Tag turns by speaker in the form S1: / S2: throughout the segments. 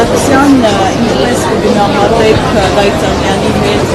S1: Սարգսյան ինչպես կգնահատեք Գագիկ Ծառուկյանի հետ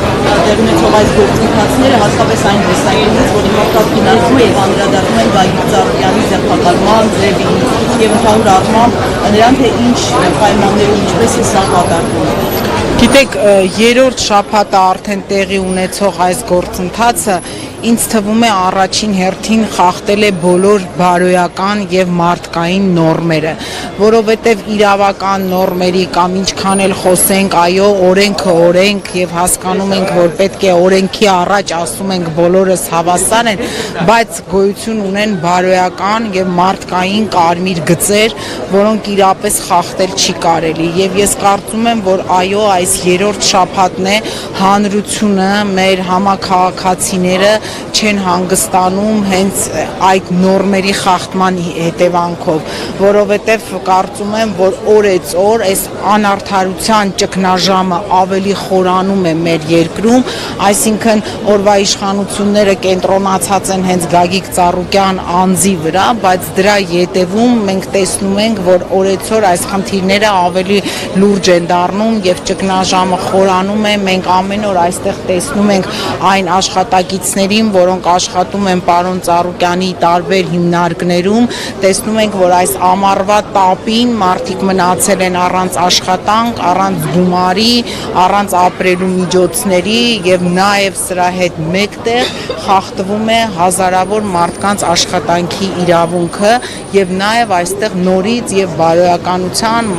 S1: դեր ունեցող այս գործընթացները, հատկապես այն տեսանկյունից, որ իմանալ գնահատում է եւ անդրադառնում են Գագիկ Ծառուկյանի ձերբակալման ձևին եւ ընդհանուր առմամբ նրան թե ինչ պայմաններում ինչպես է սա կատարվում։
S2: Գիտեք, երրորդ շաբաթը արդեն տեղի ունեցող այս գործընթացը ինձ թվում է առաջին հերթին խախտել է բոլոր բարոյական եւ մարդկային նորմերը, որովհետեւ իրավական նորմերի կամ ինչքան էլ խոսենք, այո, օրենքը օրենք եւ հասկանում ենք, որ պետք է օրենքի առաջ ասում ենք բոլորս հավասար են, բայց գոյություն ունեն բարոյական եւ մարդկային կարմիր գծեր, որոնք իրապես խախտել չի կարելի եւ ես կարծում եմ, որ այո, այս երրորդ շաբաթն է հանրությունը, մեր համաքաղաքացիները չեն հանգստանում հենց այդ նորմերի խախտման հետևանքով, որովհետև կարծում եմ, որ օրեցօր այս անարդարության ճգնաժամը ավելի խորանում է մեր երկրում, այսինքն օրվա իշխանությունները կենտրոնացած են հենց Գագիկ Ծառուկյան անձի վրա, բայց դրա ետևում մենք տեսնում ենք, որ օրեցօր այս խնդիրները ավելի լուրջ են դառնում եւ ճգնաժամը խորանում է, մենք ամեն օր այստեղ տեսնում ենք այն աշխատակիցներին, որոնք աշխատում են պարոն Ծառուկյանի տարբեր հիմնարկներում, տեսնում ենք, որ այս ամառվա տապին մարդիկ մնացել են առանց աշխատանք, առանց գումարի, առանց ապրելու միջոցների եւ նաեւ սրա հետ մեկտեղ խախտվում է հազարավոր մարդկանց աշխատանքի իրավունքը եւ նաեւ այստեղ նորից եւ բարոյականության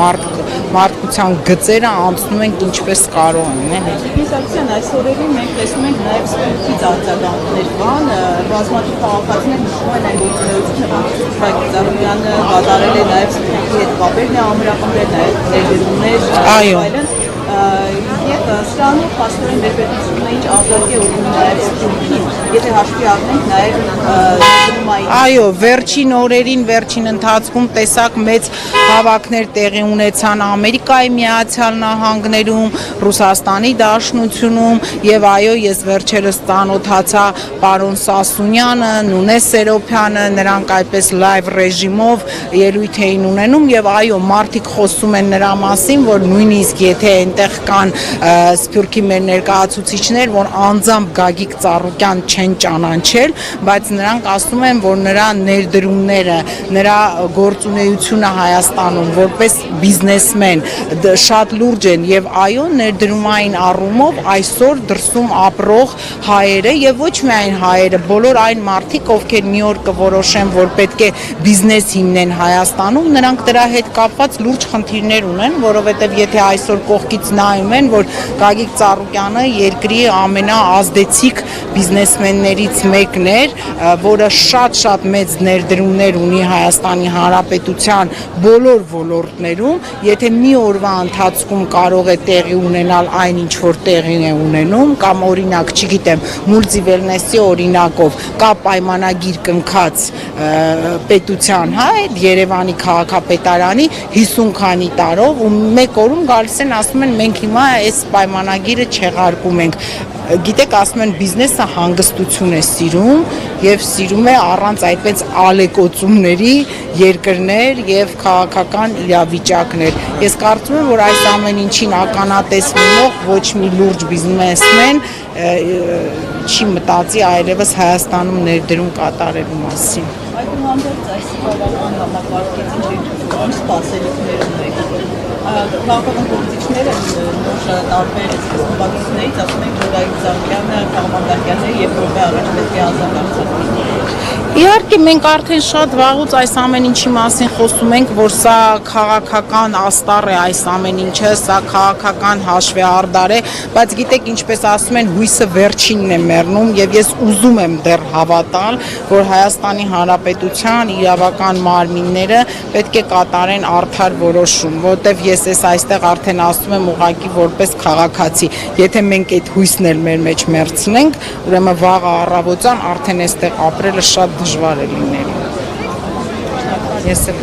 S2: մարդկության գծերը անցնում ենք ինչպես կարող են։
S1: Սարգսյան, այս օրերին մենք տեսնում ենք նաեւ սպորտից արձագանքներ կան, բազմաթիվ քաղաքացիներ նշում են այն գործունեությունը, որ Գագիկ Ծառուկյանը կատարել է նաեւ սպորտի հետ կապեր, ամրապնդել նաեւ ներդրումներ, այլն։ Եվ սրանով փաստորեն դեպետությունը ինչ ազդակ է ունենում նաև սպորտին, եթե հաշվի առնենք նաև ներդրումային։
S2: Այո, վերջին օրերին, վերջին ընթացքում տեսակ մեծ հավաքներ տեղի ունեցան Ամերիկայի Միացյալ Նահանգներում, Ռուսաստանի Դաշնությունում եւ այո, ես վերջերս ծանոթացա պարոն Սասունյանը, Նունես Սերոփյանը, նրանք այդպես լայվ ռեժիմով ելույթ էին ունենում եւ այո, մարդիկ խոսում են նրա մասին, որ նույնիսկ եթե այնտեղ կան Սփյուռքի մեր ներկայացուցիչներ, որ անձամբ Գագիկ Ծառուկյան չեն ճանաչել, բայց նրանք ասում են, որ նրա ներդրումները, նրա գործունեությունը Հայաստանում որպես բիզնեսմեն շատ լուրջ են եւ այո, ներդրումային առումով այսօր դրսում ապրող հայերը եւ ոչ միայն հայերը, բոլոր այն մարդիկ, ովքեր մի օր կորոշեն, որ պետք է բիզնես հիմնեն Հայաստանում, նրանք դրա հետ կապված լուրջ խնդիրներ ունեն, որովհետեւ եթե այսօր կողքից նայում են, որ Գագիկ Ծառուկյանը երկրի ամենաազդեցիկ բիզնեսմեններից մեկն էր, որը շատ մեծ ներդրումներ ունի Հայաստանի Հանրապետության բոլոր ոլորտներում, եթե մի օրվա ընթացքում կարող է տեղի ունենալ այն ինչ որ տեղի է ունենում, կամ օրինակ, չգիտեմ, մուլտիվելնեսի օրինակով կա պայմանագիր կնքած պետության հետ, Երևանի քաղաքապետարանի 50 քանի տարով ու մեկ օրում գալիս են ասում են մենք հիմա այս պայմանագիրը չեղարկում ենք։ Գիտեք, ասում են բիզնեսը հանգստություն է սիրում եւ սիրում է առանց այդպես ալեկոծումների երկրներ եւ քաղաքական իրավիճակներ։ Ես կարծում եմ, որ այս ամեն ինչին ականատես լինող ոչ մի լուրջ բիզնեսմեն չի մտածի այլևս Հայաստանում ներդրում կատարելու մասին։
S1: Այդուհանդերձ այս բավական համակարգեցին ինչ սպասելիքներ ունեք։ Քաղաքական գործիչները նոր տարբեր սկզբակիցներից ասում են, որ Գագիկ Ծառուկյանը քաղաքապետարանի երկրորդ առաջ պետք է ազատագրվի։
S2: Իհարկե մենք արդեն շատ վաղուց այս ամեն ինչի մասին խոսում ենք, որ սա քաղաքական աստառ է այս ամեն ինչը, սա քաղաքական հաշվեհարդար է, բայց գիտեք ինչպես ասում են, հույսը վերջինն է մեռնում եւ ես ուզում եմ դեռ հավատալ, որ Հայաստանի Հանրապետության իրավական մարմինները պետք է կատարեն արդար որոշում, որտեվ ես այստեղ արդեն ասում եմ ուղղակի որպես քաղաքացի, եթե մենք այդ հույսն էլ մեր մեջ մերցնենք, ուրեմն վաղը առավոտյան արդեն այստեղ ապրելը շատ դժվար է լինելու։ Ես էլ